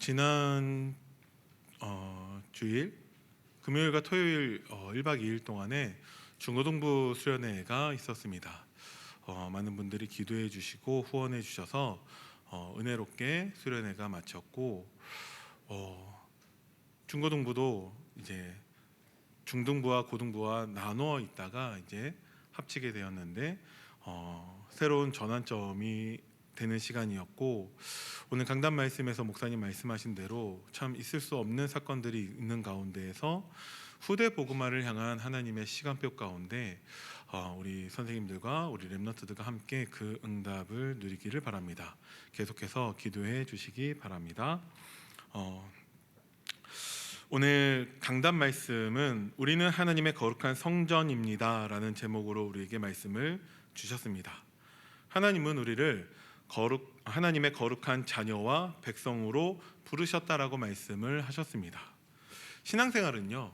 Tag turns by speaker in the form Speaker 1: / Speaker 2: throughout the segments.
Speaker 1: 지난 주일 금요일과 토요일 1박 2일 동안에 중고등부 수련회가 있었습니다. 많은 분들이 기도해 주시고 후원해 주셔서 은혜롭게 수련회가 마쳤고, 중고등부도 이제 중등부와 고등부와 나누어 있다가 이제 합치게 되었는데 새로운 전환점이 되는 시간이었고, 오늘 강단 말씀에서 목사님 말씀하신 대로 참 있을 수 없는 사건들이 있는 가운데에서 후대 복음화를 향한 하나님의 시간표 가운데 우리 선생님들과 우리 렘넌트들과 함께 그 응답을 누리기를 바랍니다. 계속해서 기도해 주시기 바랍니다. 오늘 강단 말씀은 우리는 하나님의 거룩한 성전입니다 라는 제목으로 우리에게 말씀을 주셨습니다. 하나님은 우리를 하나님의 거룩한 자녀와 백성으로 부르셨다라고 말씀을 하셨습니다. 신앙생활은요,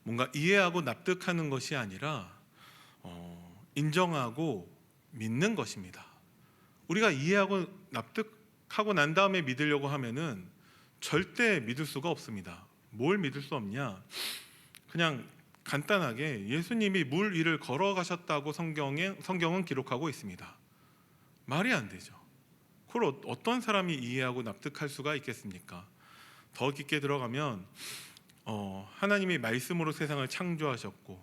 Speaker 1: 뭔가 이해하고 납득하는 것이 아니라 인정하고 믿는 것입니다. 우리가 이해하고 납득하고 난 다음에 믿으려고 하면은 절대 믿을 수가 없습니다. 뭘 믿을 수 없냐? 그냥 간단하게 예수님이 물 위를 걸어가셨다고 성경은 기록하고 있습니다. 말이 안 되죠. 그걸 어떤 사람이 이해하고 납득할 수가 있겠습니까? 더 깊게 들어가면 하나님이 말씀으로 세상을 창조하셨고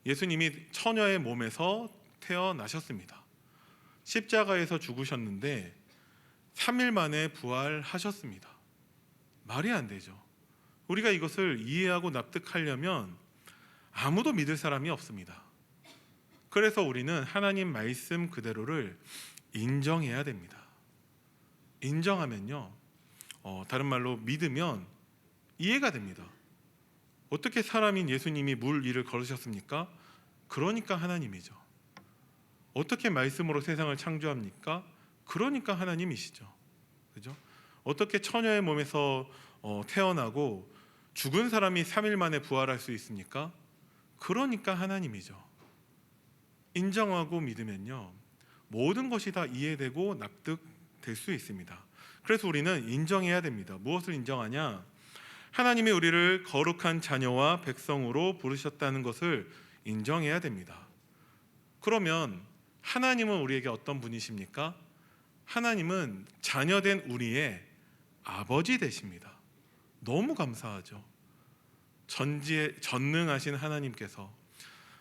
Speaker 1: 예수님이 처녀의 몸에서 태어나셨습니다. 십자가에서 죽으셨는데 3일 만에 부활하셨습니다. 말이 안 되죠. 우리가 이것을 이해하고 납득하려면 아무도 믿을 사람이 없습니다. 그래서 우리는 하나님 말씀 그대로를 인정해야 됩니다. 인정하면요, 다른 말로 믿으면 이해가 됩니다. 어떻게 사람인 예수님이 물 위를 걸으셨습니까? 그러니까 하나님이죠. 어떻게 말씀으로 세상을 창조합니까? 그러니까 하나님이시죠. 그죠? 어떻게 처녀의 몸에서 태어나고 죽은 사람이 3일 만에 부활할 수 있습니까? 그러니까 하나님이죠. 인정하고 믿으면요, 모든 것이 다 이해되고 납득될 수 있습니다. 그래서 우리는 인정해야 됩니다. 무엇을 인정하냐? 하나님이 우리를 거룩한 자녀와 백성으로 부르셨다는 것을 인정해야 됩니다. 그러면 하나님은 우리에게 어떤 분이십니까? 하나님은 자녀된 우리의 아버지 되십니다. 너무 감사하죠. 전능하신 하나님께서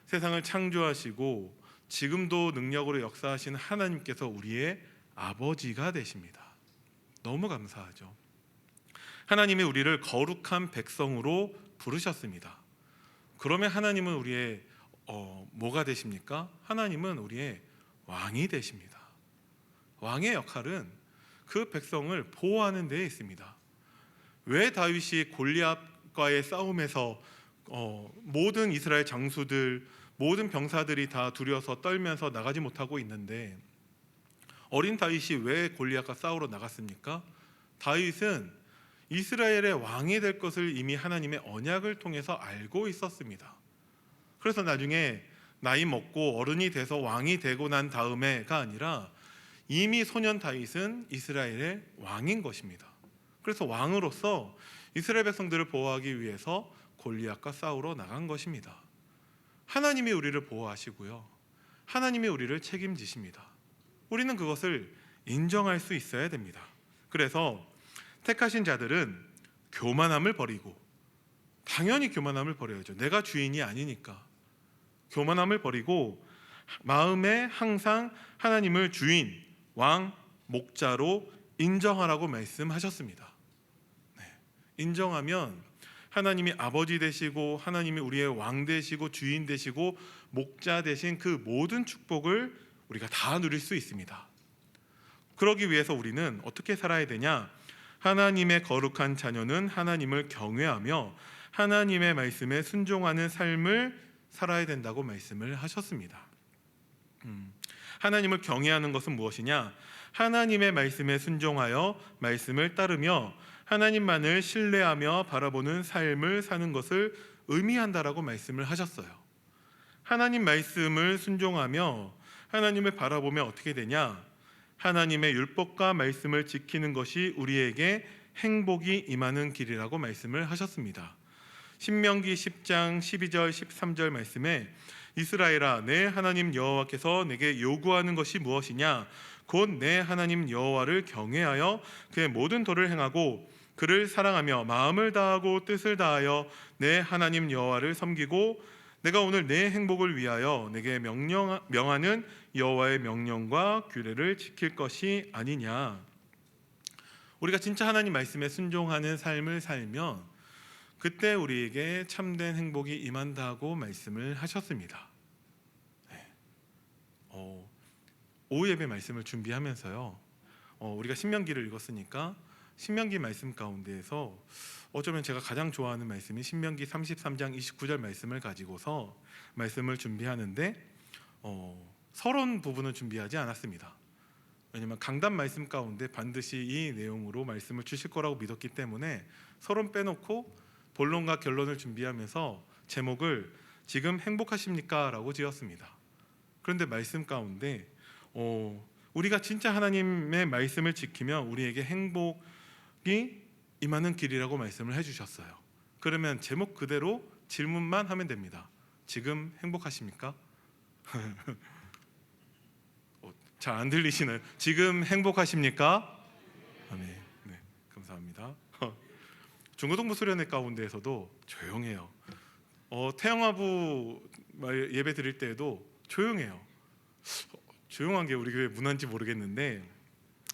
Speaker 1: 세상을 창조하시고 지금도 능력으로 역사하신 하나님께서 우리의 아버지가 되십니다. 너무 감사하죠. 하나님이 우리를 거룩한 백성으로 부르셨습니다. 그러면 하나님은 우리의 뭐가 되십니까? 하나님은 우리의 왕이 되십니다. 왕의 역할은 그 백성을 보호하는 데에 있습니다. 왜 다윗이 골리앗과의 싸움에서 모든 이스라엘 장수들, 모든 병사들이 다 두려워서 떨면서 나가지 못하고 있는데 어린 다윗이 왜 골리앗과 싸우러 나갔습니까? 다윗은 이스라엘의 왕이 될 것을 이미 하나님의 언약을 통해서 알고 있었습니다. 그래서 나중에 나이 먹고 어른이 돼서 왕이 되고 난 다음에가 아니라 이미 소년 다윗은 이스라엘의 왕인 것입니다. 그래서 왕으로서 이스라엘 백성들을 보호하기 위해서 골리앗과 싸우러 나간 것입니다. 하나님이 우리를 보호하시고요, 하나님이 우리를 책임지십니다. 우리는 그것을 인정할 수 있어야 됩니다. 그래서 택하신 자들은 교만함을 버리고, 당연히 교만함을 버려야죠. 내가 주인이 아니니까. 교만함을 버리고 마음에 항상 하나님을 주인, 왕, 목자로 인정하라고 말씀하셨습니다. 인정하면 하나님이 아버지 되시고 하나님이 우리의 왕 되시고 주인 되시고 목자 되신 그 모든 축복을 우리가 다 누릴 수 있습니다. 그러기 위해서 우리는 어떻게 살아야 되냐? 하나님의 거룩한 자녀는 하나님을 경외하며 하나님의 말씀에 순종하는 삶을 살아야 된다고 말씀을 하셨습니다. 하나님을 경외하는 것은 무엇이냐? 하나님의 말씀에 순종하여 말씀을 따르며 하나님만을 신뢰하며 바라보는 삶을 사는 것을 의미한다라고 말씀을 하셨어요. 하나님 말씀을 순종하며 하나님을 바라보면 어떻게 되냐? 하나님의 율법과 말씀을 지키는 것이 우리에게 행복이 임하는 길이라고 말씀을 하셨습니다. 신명기 10장 12절 13절 말씀에 이스라엘아 내 하나님 여호와께서 내게 요구하는 것이 무엇이냐 곧 내 하나님 여호와를 경외하여 그의 모든 도를 행하고 그를 사랑하며 마음을 다하고 뜻을 다하여 내 하나님 여호와를 섬기고 내가 오늘 내 행복을 위하여 내게 명하는 여호와의 명령과 규례를 지킬 것이 아니냐. 우리가 진짜 하나님 말씀에 순종하는 삶을 살면 그때 우리에게 참된 행복이 임한다고 말씀을 하셨습니다. 오후 예배 말씀을 준비하면서요, 우리가 신명기를 읽었으니까 신명기 말씀 가운데에서 어쩌면 제가 가장 좋아하는 말씀이 신명기 33장 29절 말씀을 가지고서 말씀을 준비하는데 서론 부분은 준비하지 않았습니다. 왜냐하면 강단 말씀 가운데 반드시 이 내용으로 말씀을 주실 거라고 믿었기 때문에 서론 빼놓고 본론과 결론을 준비하면서 제목을 지금 행복하십니까? 라고 지었습니다. 그런데 말씀 가운데 우리가 진짜 하나님의 말씀을 지키면 우리에게 행복이 임하는 길이라고 말씀을 해주셨어요. 그러면 제목 그대로 질문만 하면 됩니다. 지금 행복하십니까? 잘 안 들리시나요? 지금 행복하십니까? 네, 네, 감사합니다. 중고등부 수련회 가운데에서도 조용해요. 태영아부 예배 드릴 때에도 조용해요. 조용한 게 우리 교회 문화인지 모르겠는데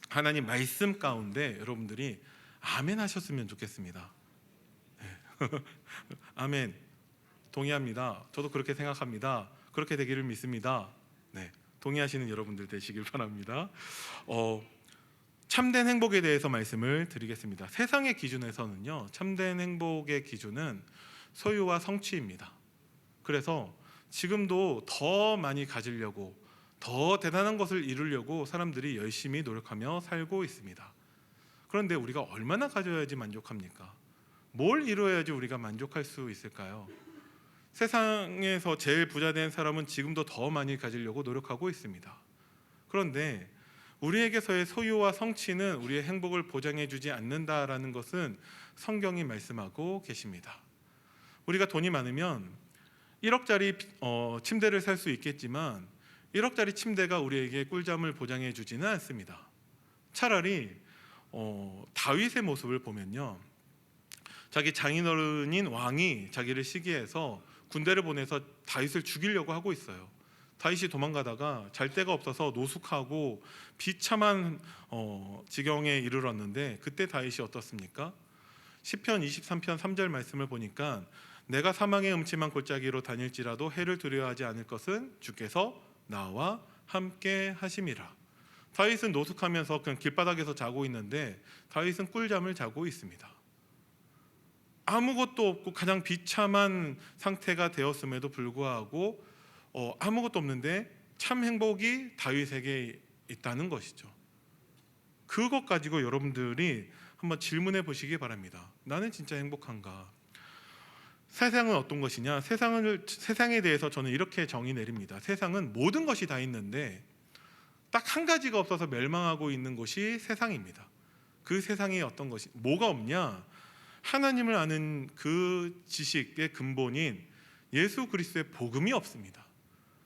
Speaker 1: 하나님 말씀 가운데 여러분들이 아멘 하셨으면 좋겠습니다. 네. 아멘. 동의합니다. 저도 그렇게 생각합니다. 그렇게 되기를 믿습니다. 네, 동의하시는 여러분들 되시길 바랍니다. 참된 행복에 대해서 말씀을 드리겠습니다. 세상의 기준에서는요, 참된 행복의 기준은 소유와 성취입니다. 그래서 지금도 더 많이 가지려고, 더 대단한 것을 이루려고 사람들이 열심히 노력하며 살고 있습니다. 그런데 우리가 얼마나 가져야지 만족합니까? 뭘 이루어야지 우리가 만족할 수 있을까요? 세상에서 제일 부자 된 사람은 지금도 더 많이 가지려고 노력하고 있습니다. 그런데 우리에게서의 소유와 성취는 우리의 행복을 보장해 주지 않는다라는 것은 성경이 말씀하고 계십니다. 우리가 돈이 많으면 1억짜리 침대를 살 수 있겠지만 1억짜리 침대가 우리에게 꿀잠을 보장해 주지는 않습니다. 차라리 다윗의 모습을 보면요, 자기 장인어른인 왕이 자기를 시기해서 군대를 보내서 다윗을 죽이려고 하고 있어요. 다윗이 도망가다가 잘 데가 없어서 노숙하고 비참한 지경에 이르렀는데 그때 다윗이 어떻습니까? 시편 23편 3절 말씀을 보니까 내가 사망의 음침한 골짜기로 다닐지라도 해를 두려워하지 않을 것은 주께서 나와 함께 하심이라. 다윗은 노숙하면서 그냥 길바닥에서 자고 있는데 다윗은 꿀잠을 자고 있습니다. 아무것도 없고 가장 비참한 상태가 되었음에도 불구하고 아무것도 없는데 참 행복이 다윗에게 있다는 것이죠. 그것 가지고 여러분들이 한번 질문해 보시기 바랍니다. 나는 진짜 행복한가? 세상은 어떤 것이냐? 세상에 대해서 저는 이렇게 정의 내립니다. 세상은 모든 것이 다 있는데 딱 한 가지가 없어서 멸망하고 있는 것이 세상입니다. 그 세상에 어떤 것이 뭐가 없냐? 하나님을 아는 그 지식의 근본인 예수 그리스도의 복음이 없습니다.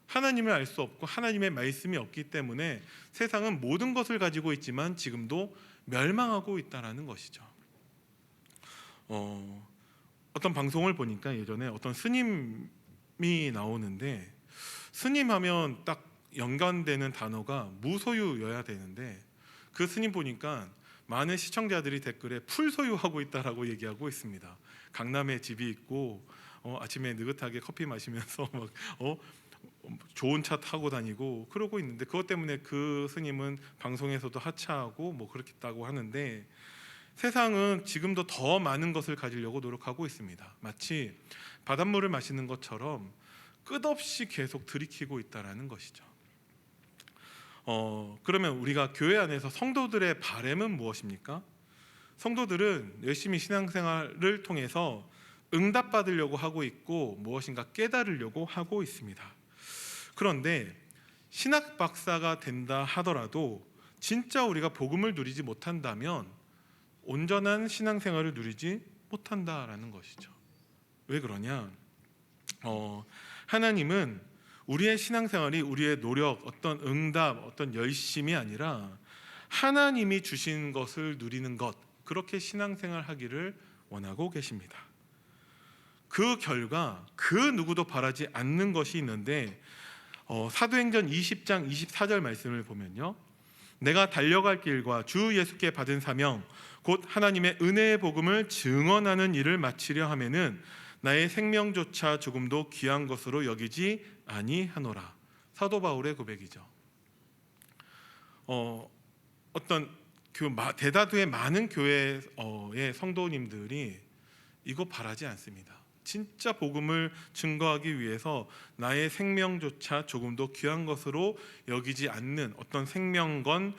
Speaker 1: 하나님을 알 수 없고 하나님의 말씀이 없기 때문에 세상은 모든 것을 가지고 있지만 지금도 멸망하고 있다는 것이죠. 어떤 방송을 보니까 예전에 어떤 스님이 나오는데 스님하면 딱 연관되는 단어가 무소유여야 되는데 그 스님 보니까 많은 시청자들이 댓글에 풀소유하고 있다라고 얘기하고 있습니다. 강남에 집이 있고 아침에 느긋하게 커피 마시면서 막 좋은 차 타고 다니고 그러고 있는데 그것 때문에 그 스님은 방송에서도 하차하고 뭐 그렇겠다고 하는데 세상은 지금도 더 많은 것을 가지려고 노력하고 있습니다. 마치 바닷물을 마시는 것처럼 끝없이 계속 들이키고 있다라는 것이죠. 그러면 우리가 교회 안에서 성도들의 바람은 무엇입니까? 성도들은 열심히 신앙생활을 통해서 응답받으려고 하고 있고 무엇인가 깨달으려고 하고 있습니다. 그런데 신학 박사가 된다 하더라도 진짜 우리가 복음을 누리지 못한다면 온전한 신앙생활을 누리지 못한다라는 것이죠. 왜 그러냐? 하나님은 우리의 신앙생활이 우리의 노력, 어떤 응답, 어떤 열심이 아니라 하나님이 주신 것을 누리는 것, 그렇게 신앙생활하기를 원하고 계십니다. 그 결과 그 누구도 바라지 않는 것이 있는데 사도행전 20장 24절 말씀을 보면요, 내가 달려갈 길과 주 예수께 받은 사명 곧 하나님의 은혜의 복음을 증언하는 일을 마치려 하면은 나의 생명조차 조금도 귀한 것으로 여기지 아니하노라. 사도 바울의 고백이죠. 어떤 대다수의 많은 교회의 성도님들이 이거 바라지 않습니다. 진짜 복음을 증거하기 위해서 나의 생명조차 조금도 귀한 것으로 여기지 않는 어떤 생명건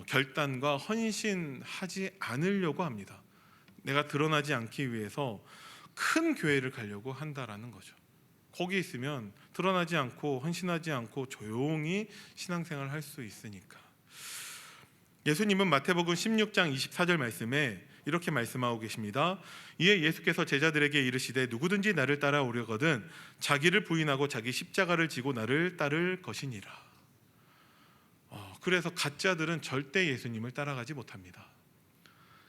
Speaker 1: 결단과 헌신하지 않으려고 합니다. 내가 드러나지 않기 위해서 큰 교회를 가려고 한다라는 거죠. 거기 있으면 드러나지 않고 헌신하지 않고 조용히 신앙생활을 할 수 있으니까. 예수님은 마태복음 16장 24절 말씀에 이렇게 말씀하고 계십니다. 이에 예수께서 제자들에게 이르시되 누구든지 나를 따라오려거든 자기를 부인하고 자기 십자가를 지고 나를 따를 것이니라. 그래서 가짜들은 절대 예수님을 따라가지 못합니다.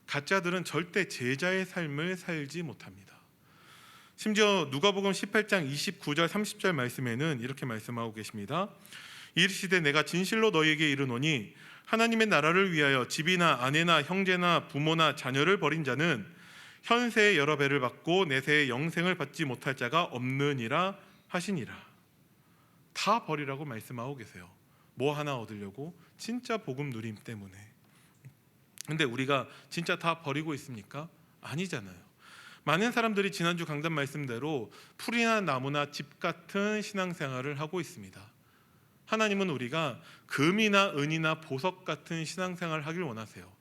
Speaker 1: 가짜들은 절대 제자의 삶을 살지 못합니다. 심지어 누가복음 18장 29절 30절 말씀에는 이렇게 말씀하고 계십니다. 이르시되 내가 진실로 너희에게 이르노니 하나님의 나라를 위하여 집이나 아내나 형제나 부모나 자녀를 버린 자는 현세의 여러 배를 받고 내세의 영생을 받지 못할 자가 없느니라 하시니라. 다 버리라고 말씀하고 계세요. 뭐 하나 얻으려고? 진짜 복음 누림 때문에. 근데 우리가 진짜 다 버리고 있습니까? 아니잖아요. 많은 사람들이 지난주 강단 말씀대로 풀이나 나무나 집 같은 신앙생활을 하고 있습니다. 하나님은 우리가 금이나 은이나 보석 같은 신앙생활을 하길 원하세요.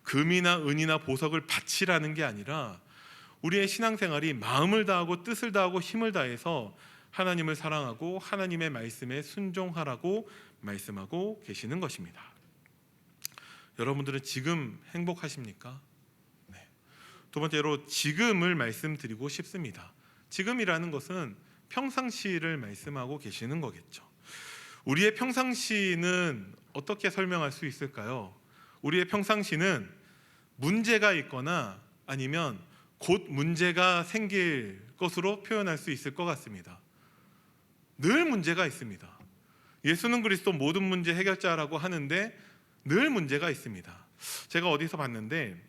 Speaker 1: 금이나 은이나 보석을 바치라는 게 아니라 우리의 신앙생활이 마음을 다하고 뜻을 다하고 힘을 다해서 하나님을 사랑하고 하나님의 말씀에 순종하라고 말씀하고 계시는 것입니다. 여러분들은 지금 행복하십니까? 네. 두 번째로 지금을 말씀드리고 싶습니다. 지금이라는 것은 평상시를 말씀하고 계시는 거겠죠. 우리의 평상시는 어떻게 설명할 수 있을까요? 우리의 평상시는 문제가 있거나 아니면 곧 문제가 생길 것으로 표현할 수 있을 것 같습니다. 늘 문제가 있습니다. 예수는 그리스도 모든 문제 해결자라고 하는데 늘 문제가 있습니다. 제가 어디서 봤는데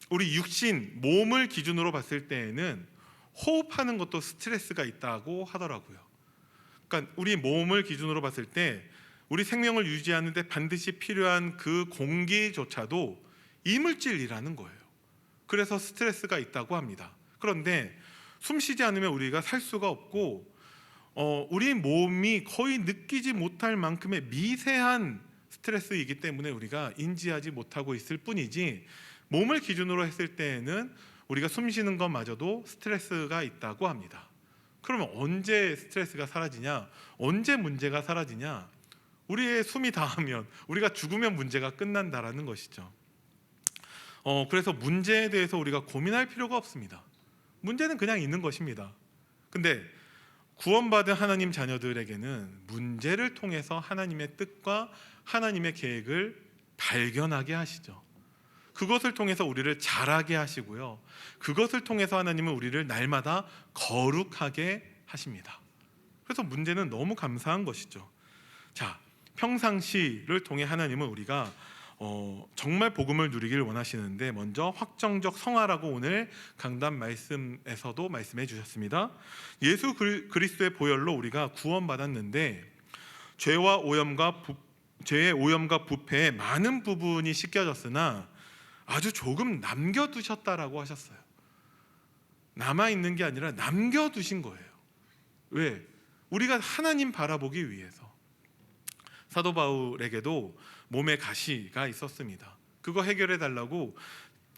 Speaker 1: 우리 육신, 몸을 기준으로 봤을 때에는 호흡하는 것도 스트레스가 있다고 하더라고요. 그러니까 우리 몸을 기준으로 봤을 때 우리 생명을 유지하는데 반드시 필요한 그 공기조차도 이물질이라는 거예요. 그래서 스트레스가 있다고 합니다. 그런데 숨 쉬지 않으면 우리가 살 수가 없고 우리 몸이 거의 느끼지 못할 만큼의 미세한 스트레스이기 때문에 우리가 인지하지 못하고 있을 뿐이지, 몸을 기준으로 했을 때에는 우리가 숨 쉬는 것마저도 스트레스가 있다고 합니다. 그러면 언제 스트레스가 사라지냐? 언제 문제가 사라지냐? 우리의 숨이 닿으면, 우리가 죽으면 문제가 끝난다라는 것이죠. 그래서 문제에 대해서 우리가 고민할 필요가 없습니다. 문제는 그냥 있는 것입니다. 근데 구원받은 하나님 자녀들에게는 문제를 통해서 하나님의 뜻과 하나님의 계획을 발견하게 하시죠. 그것을 통해서 우리를 자라게 하시고요, 그것을 통해서 하나님은 우리를 날마다 거룩하게 하십니다. 그래서 문제는 너무 감사한 것이죠. 자, 평상시를 통해 하나님은 우리가 정말 복음을 누리길 원하시는데, 먼저 확정적 성화라고 오늘 강단 말씀에서도 말씀해 주셨습니다. 예수 그리스도의 보혈로 우리가 구원받았는데 죄의 오염과 부패의 많은 부분이 씻겨졌으나 아주 조금 남겨두셨다라고 하셨어요. 남아있는 게 아니라 남겨두신 거예요. 왜? 우리가 하나님 바라보기 위해서. 사도 바울에게도 몸에 가시가 있었습니다. 그거 해결해 달라고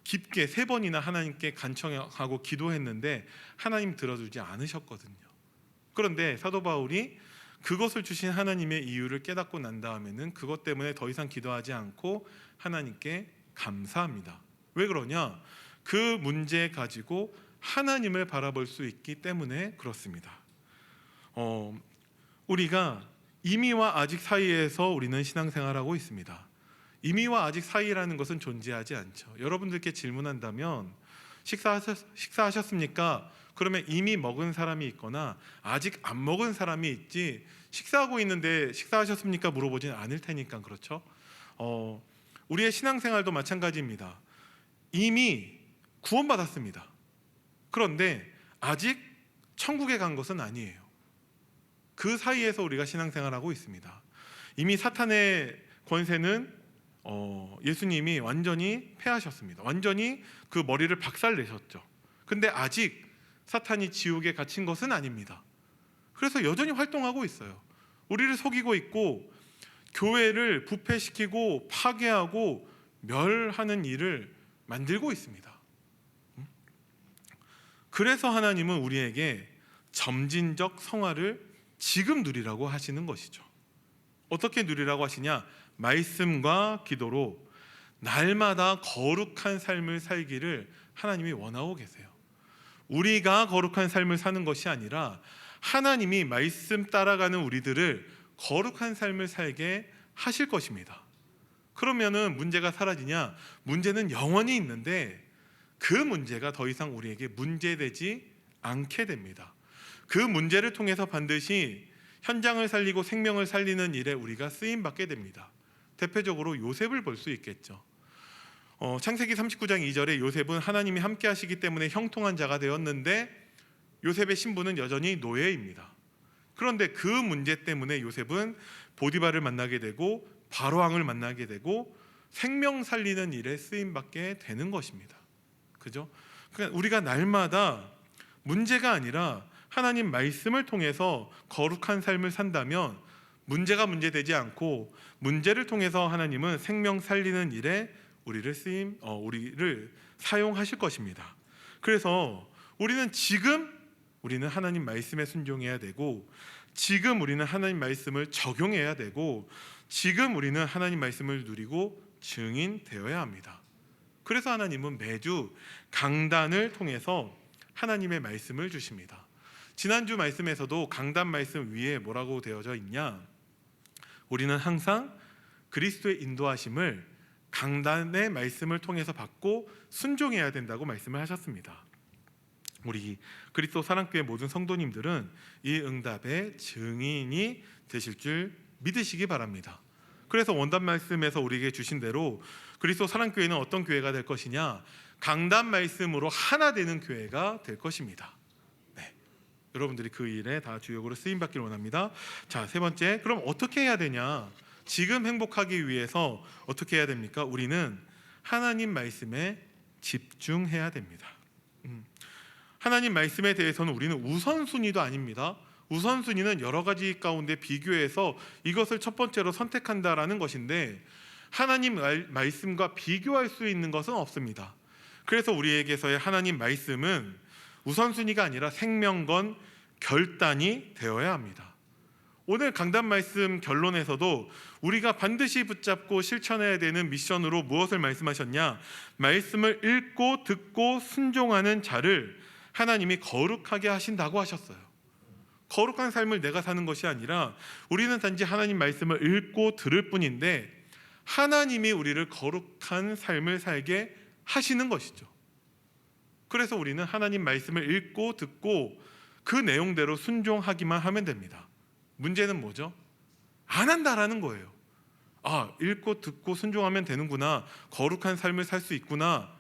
Speaker 1: 깊게 3번이나 하나님께 간청하고 기도했는데 하나님 들어주지 않으셨거든요. 그런데 사도 바울이 그것을 주신 하나님의 이유를 깨닫고 난 다음에는 그것 때문에 더 이상 기도하지 않고 하나님께 감사합니다. 왜 그러냐? 그 문제 가지고 하나님을 바라볼 수 있기 때문에 그렇습니다. 우리가 이미와 아직 사이에서 우리는 신앙생활하고 있습니다. 이미와 아직 사이라는 것은 존재하지 않죠. 여러분들께 질문한다면 식사하셨습니까? 그러면 이미 먹은 사람이 있거나 아직 안 먹은 사람이 있지, 식사하고 있는데 식사하셨습니까? 물어보진 않을 테니까. 그렇죠? 우리의 신앙생활도 마찬가지입니다. 이미 구원받았습니다. 그런데 아직 천국에 간 것은 아니에요. 그 사이에서 우리가 신앙생활하고 있습니다. 이미 사탄의 권세는 예수님이 완전히 패하셨습니다. 완전히 그 머리를 박살내셨죠. 근데 아직 사탄이 지옥에 갇힌 것은 아닙니다. 그래서 여전히 활동하고 있어요. 우리를 속이고 있고 교회를 부패시키고 파괴하고 멸하는 일을 만들고 있습니다. 그래서 하나님은 우리에게 점진적 성화를 지금 누리라고 하시는 것이죠. 어떻게 누리라고 하시냐? 말씀과 기도로 날마다 거룩한 삶을 살기를 하나님이 원하고 계세요. 우리가 거룩한 삶을 사는 것이 아니라 하나님이 말씀 따라가는 우리들을 거룩한 삶을 살게 하실 것입니다. 그러면은 문제가 사라지냐? 문제는 영원히 있는데 그 문제가 더 이상 우리에게 문제되지 않게 됩니다. 그 문제를 통해서 반드시 현장을 살리고 생명을 살리는 일에 우리가 쓰임 받게 됩니다. 대표적으로 요셉을 볼 수 있겠죠. 창세기 39장 2절에 요셉은 하나님이 함께 하시기 때문에 형통한 자가 되었는데 요셉의 신분은 여전히 노예입니다. 그런데 그 문제 때문에 요셉은 보디발을 만나게 되고 바로왕을 만나게 되고 생명 살리는 일에 쓰임 받게 되는 것입니다. 그죠? 그러니까 우리가 날마다 문제가 아니라 하나님 말씀을 통해서 거룩한 삶을 산다면 문제가 문제되지 않고 문제를 통해서 하나님은 생명 살리는 일에 우리를 사용하실 것입니다. 그래서 우리는 하나님 말씀에 순종해야 되고, 지금 우리는 하나님 말씀을 적용해야 되고, 지금 우리는 하나님 말씀을 누리고 증인되어야 합니다. 그래서 하나님은 매주 강단을 통해서 하나님의 말씀을 주십니다. 지난주 말씀에서도 강단 말씀 위에 뭐라고 되어져 있냐? 우리는 항상 그리스도의 인도하심을 강단의 말씀을 통해서 받고 순종해야 된다고 말씀을 하셨습니다. 우리 그리스도 사랑교회 모든 성도님들은 이 응답의 증인이 되실 줄 믿으시기 바랍니다. 그래서 원단 말씀에서 우리에게 주신 대로 그리스도 사랑교회는 어떤 교회가 될 것이냐? 강단 말씀으로 하나 되는 교회가 될 것입니다. 네, 여러분들이 그 일에 다 주역으로 쓰임 받기를 원합니다. 자, 세 번째, 그럼 어떻게 해야 되냐? 지금 행복하기 위해서 어떻게 해야 됩니까? 우리는 하나님 말씀에 집중해야 됩니다. 하나님 말씀에 대해서는 우리는 우선순위도 아닙니다. 우선순위는 여러 가지 가운데 비교해서 이것을 첫 번째로 선택한다라는 것인데, 하나님 말씀과 비교할 수 있는 것은 없습니다. 그래서 우리에게서의 하나님 말씀은 우선순위가 아니라 생명건 결단이 되어야 합니다. 오늘 강단 말씀 결론에서도 우리가 반드시 붙잡고 실천해야 되는 미션으로 무엇을 말씀하셨냐? 말씀을 읽고 듣고 순종하는 자를 하나님이 거룩하게 하신다고 하셨어요. 거룩한 삶을 내가 사는 것이 아니라 우리는 단지 하나님 말씀을 읽고 들을 뿐인데 하나님이 우리를 거룩한 삶을 살게 하시는 것이죠. 그래서 우리는 하나님 말씀을 읽고 듣고 그 내용대로 순종하기만 하면 됩니다. 문제는 뭐죠? 안 한다라는 거예요. 읽고 듣고 순종하면 되는구나, 거룩한 삶을 살 수 있구나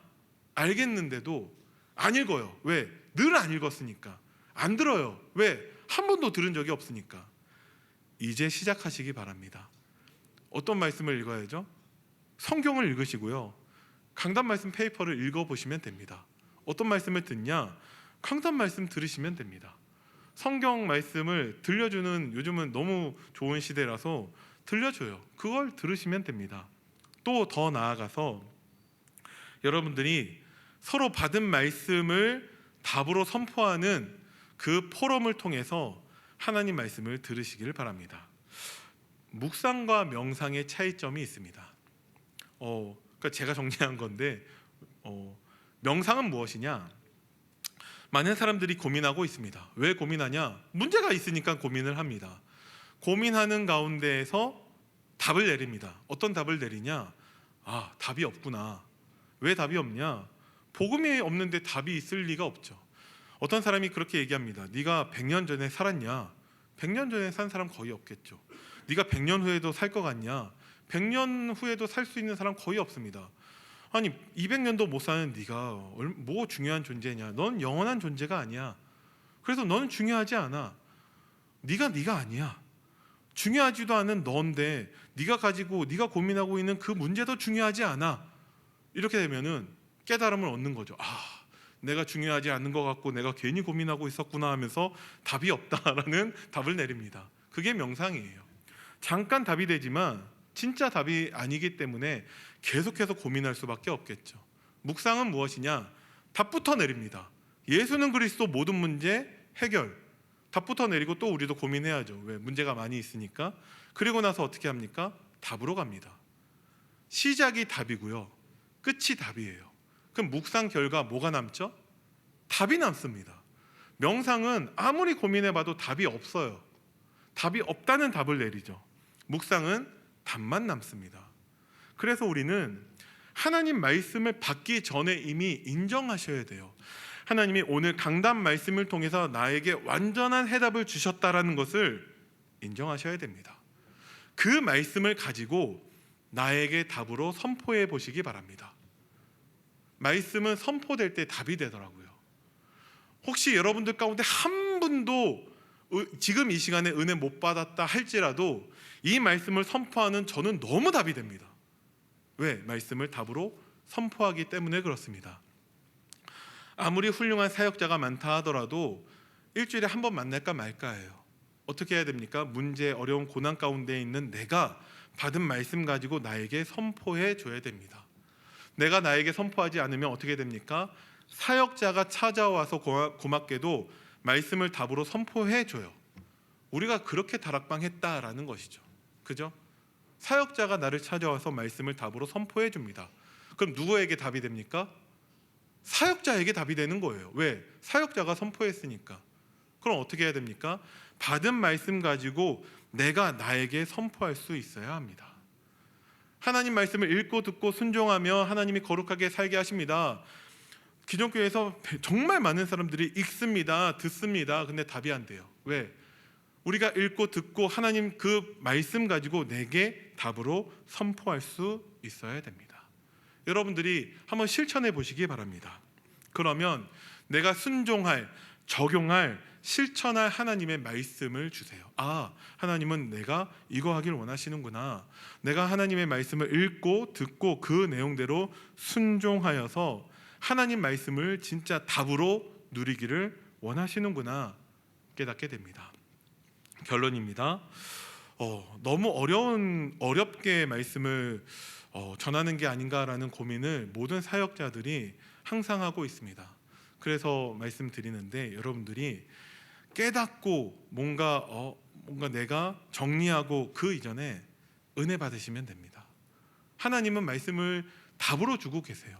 Speaker 1: 알겠는데도 안 읽어요. 왜? 늘 안 읽었으니까. 안 들어요. 왜? 한 번도 들은 적이 없으니까. 이제 시작하시기 바랍니다. 어떤 말씀을 읽어야죠? 성경을 읽으시고요, 강단 말씀 페이퍼를 읽어보시면 됩니다. 어떤 말씀을 듣냐? 강단 말씀 들으시면 됩니다. 성경 말씀을 들려주는, 요즘은 너무 좋은 시대라서 들려줘요. 그걸 들으시면 됩니다. 또 더 나아가서 여러분들이 서로 받은 말씀을 답으로 선포하는 그 포럼을 통해서 하나님 말씀을 들으시기를 바랍니다. 묵상과 명상의 차이점이 있습니다. 그러니까 제가 정리한 건데 명상은 무엇이냐? 많은 사람들이 고민하고 있습니다. 왜 고민하냐? 문제가 있으니까 고민을 합니다. 고민하는 가운데에서 답을 내립니다. 어떤 답을 내리냐? 아, 답이 없구나. 왜 답이 없냐? 복음이 없는데 답이 있을 리가 없죠. 어떤 사람이 그렇게 얘기합니다. 네가 100년 전에 살았냐? 100년 전에 산 사람 거의 없겠죠. 네가 100년 후에도 살 것 같냐? 100년 후에도 살 수 있는 사람 거의 없습니다. 아니 200년도 못 사는 네가 뭐 중요한 존재냐? 넌 영원한 존재가 아니야. 그래서 너는 중요하지 않아. 네가 아니야. 중요하지도 않은 너인데 네가 고민하고 있는 그 문제도 중요하지 않아. 이렇게 되면은 깨달음을 얻는 거죠. 아, 내가 중요하지 않는 것 같고 내가 괜히 고민하고 있었구나 하면서 답이 없다라는 답을 내립니다. 그게 명상이에요. 잠깐 답이 되지만 진짜 답이 아니기 때문에 계속해서 고민할 수밖에 없겠죠. 묵상은 무엇이냐? 답부터 내립니다. 예수는 그리스도 모든 문제 해결. 답부터 내리고 또 우리도 고민해야죠. 왜? 문제가 많이 있으니까. 그리고 나서 어떻게 합니까? 답으로 갑니다. 시작이 답이고요. 끝이 답이에요. 그럼 묵상 결과 뭐가 남죠? 답이 남습니다. 명상은 아무리 고민해봐도 답이 없어요. 답이 없다는 답을 내리죠. 묵상은 답만 남습니다. 그래서 우리는 하나님 말씀을 받기 전에 이미 인정하셔야 돼요. 하나님이 오늘 강단 말씀을 통해서 나에게 완전한 해답을 주셨다라는 것을 인정하셔야 됩니다. 그 말씀을 가지고 나에게 답으로 선포해 보시기 바랍니다. 말씀은 선포될 때 답이 되더라고요. 혹시 여러분들 가운데 한 분도 지금 이 시간에 은혜 못 받았다 할지라도 이 말씀을 선포하는 저는 너무 답이 됩니다. 왜? 말씀을 답으로 선포하기 때문에 그렇습니다. 아무리 훌륭한 사역자가 많다 하더라도 일주일에 한 번 만날까 말까예요. 어떻게 해야 됩니까? 문제, 어려운 고난 가운데 있는 내가 받은 말씀 가지고 나에게 선포해 줘야 됩니다. 내가 나에게 선포하지 않으면 어떻게 됩니까? 사역자가 찾아와서 고맙게도 말씀을 답으로 선포해 줘요. 우리가 그렇게 다락방했다라는 것이죠. 그죠? 사역자가 나를 찾아와서 말씀을 답으로 선포해 줍니다. 그럼 누구에게 답이 됩니까? 사역자에게 답이 되는 거예요. 왜? 사역자가 선포했으니까. 그럼 어떻게 해야 됩니까? 받은 말씀 가지고 내가 나에게 선포할 수 있어야 합니다. 하나님 말씀을 읽고 듣고 순종하며 하나님이 거룩하게 살게 하십니다. 기존교회에서 정말 많은 사람들이 읽습니다. 듣습니다. 근데 답이 안 돼요. 왜? 우리가 읽고 듣고 하나님 그 말씀 가지고 내게 답으로 선포할 수 있어야 됩니다. 여러분들이 한번 실천해 보시기 바랍니다. 그러면 내가 순종할, 적용할, 실천할 하나님의 말씀을 주세요. 아, 하나님은 내가 이거 하길 원하시는구나. 내가 하나님의 말씀을 읽고 듣고 그 내용대로 순종하여서 하나님 말씀을 진짜 답으로 누리기를 원하시는구나 깨닫게 됩니다. 결론입니다. 너무 어렵게 말씀을 전하는 게 아닌가라는 고민을 모든 사역자들이 항상 하고 있습니다. 그래서 말씀드리는데 여러분들이 깨닫고 뭔가 내가 정리하고 그 이전에 은혜 받으시면 됩니다. 하나님은 말씀을 답으로 주고 계세요.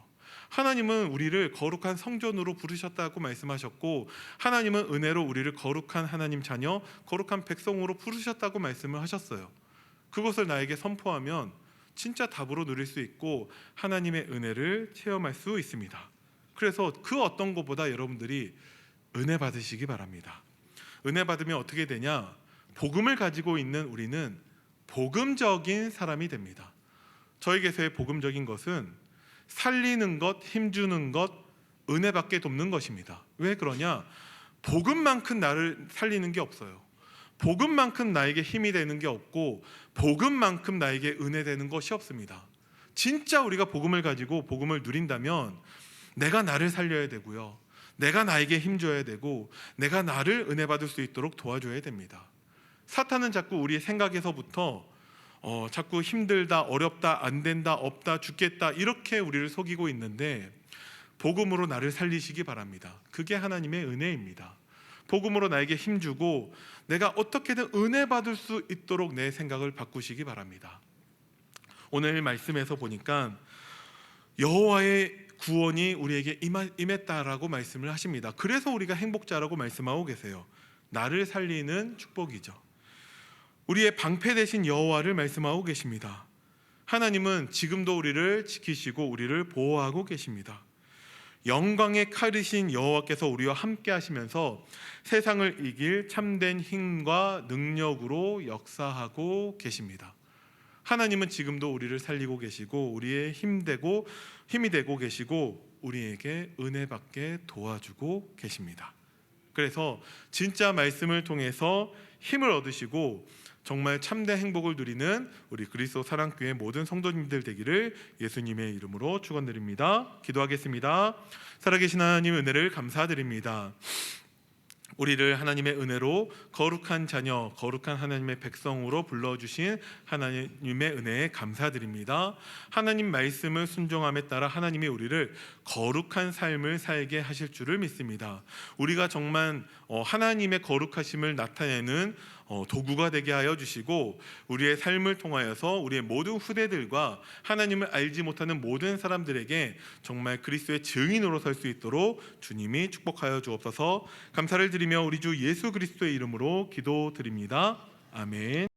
Speaker 1: 하나님은 우리를 거룩한 성전으로 부르셨다고 말씀하셨고 하나님은 은혜로 우리를 거룩한 하나님 자녀, 거룩한 백성으로 부르셨다고 말씀을 하셨어요. 그것을 나에게 선포하면 진짜 답으로 누릴 수 있고 하나님의 은혜를 체험할 수 있습니다. 그래서 그 어떤 것보다 여러분들이 은혜 받으시기 바랍니다. 은혜 받으면 어떻게 되냐? 복음을 가지고 있는 우리는 복음적인 사람이 됩니다. 저에게서의 복음적인 것은 살리는 것, 힘주는 것, 은혜받게 돕는 것입니다. 왜 그러냐? 복음만큼 나를 살리는 게 없어요. 복음만큼 나에게 힘이 되는 게 없고 복음만큼 나에게 은혜 되는 것이 없습니다. 진짜 우리가 복음을 가지고 복음을 누린다면 내가 나를 살려야 되고요. 내가 나에게 힘줘야 되고 내가 나를 은혜 받을 수 있도록 도와줘야 됩니다. 사탄은 자꾸 우리의 생각에서부터 자꾸 힘들다, 어렵다, 안 된다, 없다, 죽겠다 이렇게 우리를 속이고 있는데 복음으로 나를 살리시기 바랍니다. 그게 하나님의 은혜입니다. 복음으로 나에게 힘주고 내가 어떻게든 은혜 받을 수 있도록 내 생각을 바꾸시기 바랍니다. 오늘 말씀에서 보니까 여호와의 구원이 우리에게 임했다라고 말씀을 하십니다. 그래서 우리가 행복자라고 말씀하고 계세요. 나를 살리는 축복이죠. 우리의 방패 되신 여호와를 말씀하고 계십니다. 하나님은 지금도 우리를 지키시고 우리를 보호하고 계십니다. 영광의 칼이신 여호와께서 우리와 함께 하시면서 세상을 이길 참된 힘과 능력으로 역사하고 계십니다. 하나님은 지금도 우리를 살리고 계시고 우리의 힘이 되고 계시고 우리에게 은혜 받게 도와주고 계십니다. 그래서 진짜 말씀을 통해서 힘을 얻으시고 정말 참된 행복을 누리는 우리 그리스도 사랑교회 모든 성도님들 되기를 예수님의 이름으로 축원드립니다. 기도하겠습니다. 살아계신 하나님 은혜를 감사드립니다. 우리를 하나님의 은혜로 거룩한 자녀, 거룩한 하나님의 백성으로 불러주신 하나님의 은혜에 감사드립니다. 하나님 말씀을 순종함에 따라 하나님이 우리를 거룩한 삶을 살게 하실 줄을 믿습니다. 우리가 정말 하나님의 거룩하심을 나타내는 도구가 되게 하여 주시고 우리의 삶을 통하여서 우리의 모든 후대들과 하나님을 알지 못하는 모든 사람들에게 정말 그리스도의 증인으로 설 수 있도록 주님이 축복하여 주옵소서. 감사를 드리며 우리 주 예수 그리스도의 이름으로 기도드립니다. 아멘.